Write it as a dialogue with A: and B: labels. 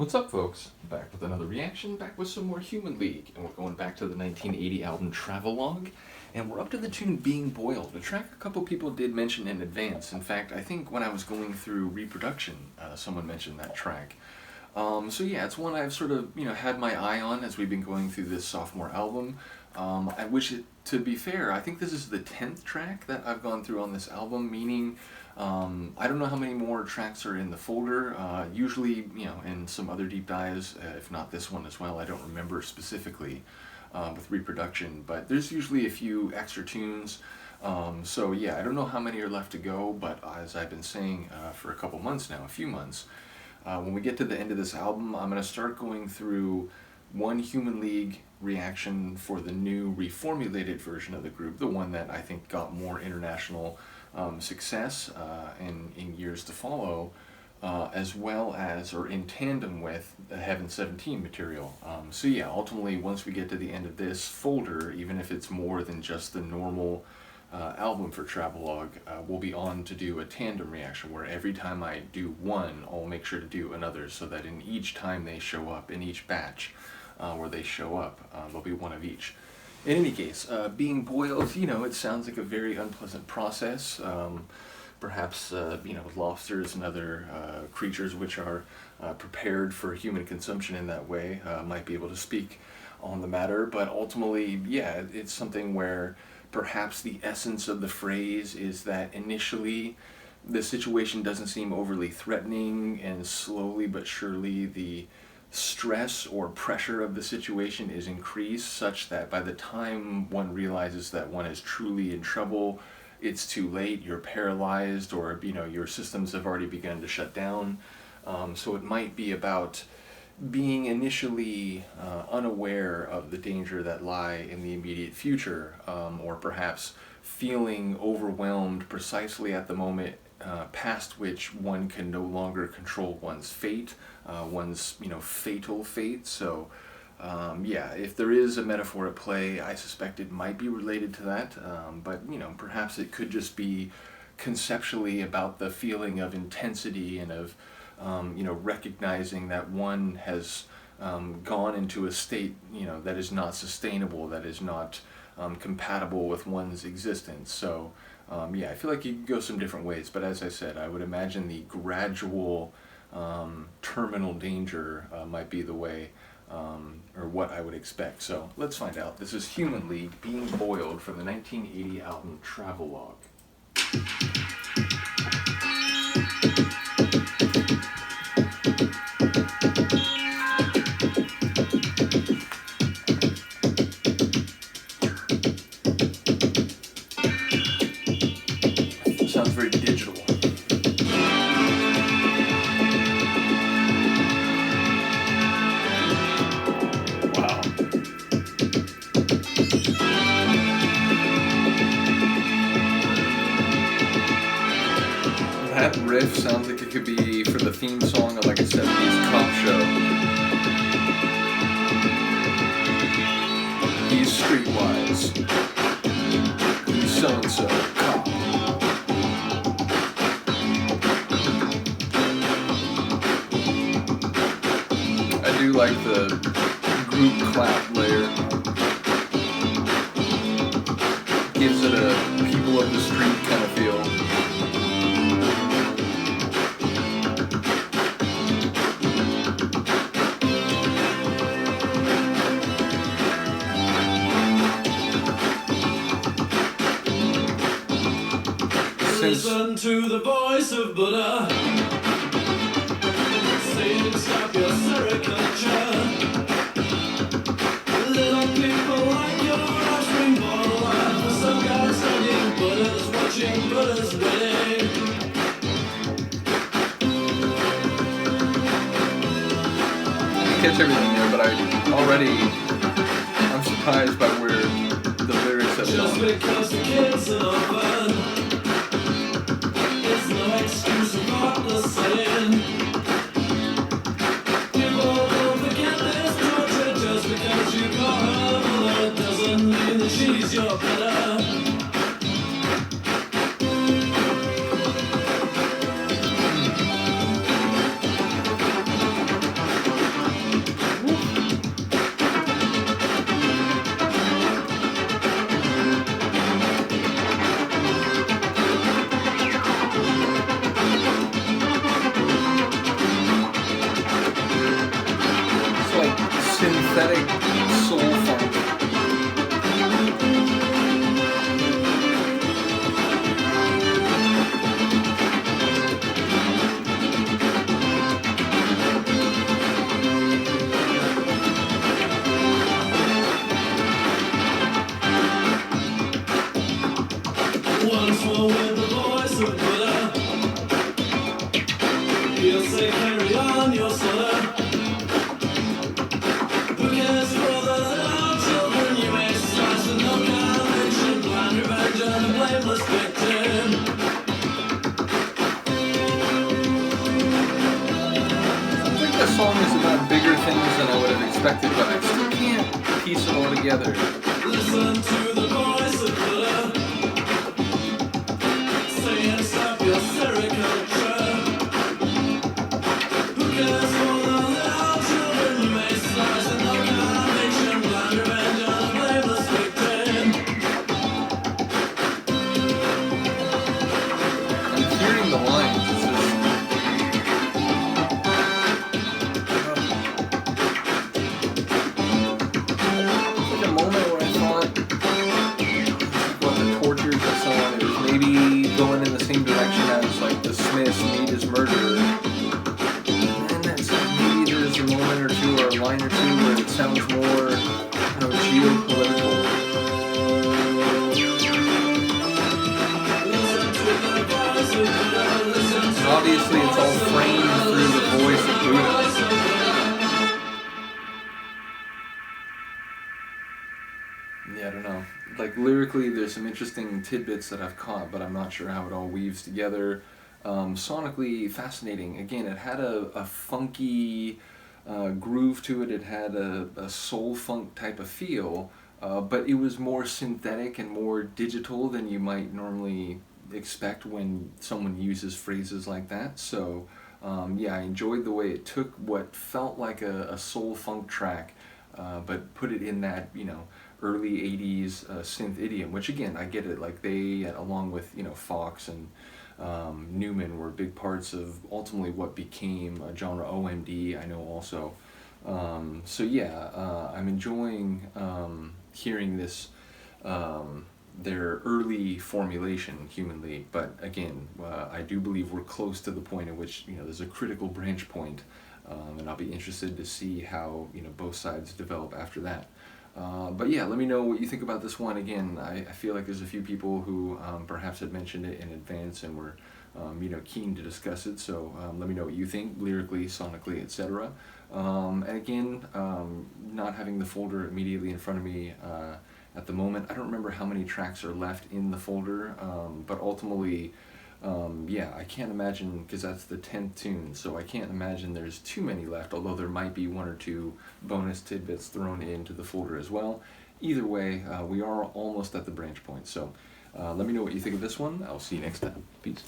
A: What's up, folks? Back with another reaction, back with some more Human League, and we're going back to the 1980 album Travelogue, and we're up to the tune Being Boiled, a track a couple people did mention in advance. In fact, I think when I was going through reproduction, someone mentioned that track. So yeah, it's one I've sort of, had my eye on as we've been going through this sophomore album. I wish it, to be fair, I think this is the 10th track that I've gone through on this album, meaning I don't know how many more tracks are in the folder. Usually, in some other deep dives, if not this one as well, I don't remember specifically with reproduction, but there's usually a few extra tunes. So yeah, I don't know how many are left to go, but as I've been saying for a couple months now, a few months, when we get to the end of this album, I'm going to start going through one Human League reaction for the new reformulated version of the group, the one that I think got more international success in years to follow, as well as, or in tandem with, the Heaven 17 material. So yeah, ultimately, once we get to the end of this folder, even if it's more than just the normal album for Travelogue, we'll be on to do a tandem reaction where every time I do one, I'll make sure to do another, so that in each time they show up, in each batch where they show up, there'll be one of each. In any case, being boiled, it sounds like a very unpleasant process. Perhaps, lobsters and other creatures which are prepared for human consumption in that way might be able to speak on the matter, but ultimately, yeah, it's something where perhaps the essence of the phrase is that initially the situation doesn't seem overly threatening, and slowly but surely the stress or pressure of the situation is increased such that by the time one realizes that one is truly in trouble, it's too late, you're paralyzed, or your systems have already begun to shut down. So it might be about being initially unaware of the danger that lie in the immediate future, or perhaps feeling overwhelmed precisely at the moment past which one can no longer control one's fate, one's fatal fate. So yeah, if there is a metaphor at play, I suspect it might be related to that, but perhaps it could just be conceptually about the feeling of intensity and of recognizing that one has gone into a state that is not sustainable, that is not compatible with one's existence. So yeah, I feel like you could go some different ways, but as I said, I would imagine the gradual terminal danger might be the way, or what I would expect. So let's find out. This is Human League, Being Boiled, from the 1980 album Travelogue. Sounds very digital. Wow. That riff sounds like it could be for the theme song of like a 70s cop show. He's streetwise. He's so-and-so, cop. I do like the group clap layer. Gives it a people of the street kind of feel.
B: Listen to the voice of Buddha, saying stop your sericulture. Little people like your offspring born alive. For some guys studying Buddha's, watching Buddha's wedding.
A: Catch everything there, but I'm surprised by where the lyrics have
B: Just
A: gone.
B: because the kids are open, it's no excuse for heartless sin. People don't forget this torture. Just because you call her mother doesn't mean that she's your better.
A: synthetic soul funk.
B: Once more with the voice of Buddha, he'll say carry on your soda. Who cares for the little children you may slice with no conviction, blind revenge on a blameless victim.
A: I think the song is about bigger things than I would have expected, but I still can't piece it all together.
B: Listen to the voice of Buddha, saying stop your sericulture. Who cares for the little children you may slice with no conviction, blind revenge on a blameless victim.
A: I'm hearing the lines. It's just, it's like a moment where I thought, what the tortures and so on, it was maybe going in the same direction as like the Smiths meet his murderer. And then it's like maybe there's a moment or two or a line or two where it sounds more, geopolitical. And obviously it's all framed through the voice of Buddha. Yeah, I don't know. Like lyrically, there's some interesting tidbits that I've caught, but I'm not sure how it all weaves together. Sonically fascinating. Again, it had a funky groove to it. It had a soul funk type of feel, but it was more synthetic and more digital than you might normally expect when someone uses phrases like that. So yeah, I enjoyed the way it took what felt like a soul funk track, but put it in that, early 80s synth idiom, which again, I get it, like they, along with, Fox and Newman were big parts of ultimately what became a genre OMD, I know also. So yeah, I'm enjoying hearing this, their early formulation, Human League, but again, I do believe we're close to the point at which, there's a critical branch point, and I'll be interested to see how, both sides develop after that. But yeah, let me know what you think about this one. Again, I feel like there's a few people who perhaps had mentioned it in advance and were keen to discuss it, so let me know what you think, lyrically, sonically, etc. And again, not having the folder immediately in front of me at the moment, I don't remember how many tracks are left in the folder, but ultimately, yeah, I can't imagine, because that's the 10th tune, so I can't imagine there's too many left, although there might be one or two bonus tidbits thrown into the folder as well. Either way, we are almost at the branch point, so let me know what you think of this one. I'll see you next time. Peace.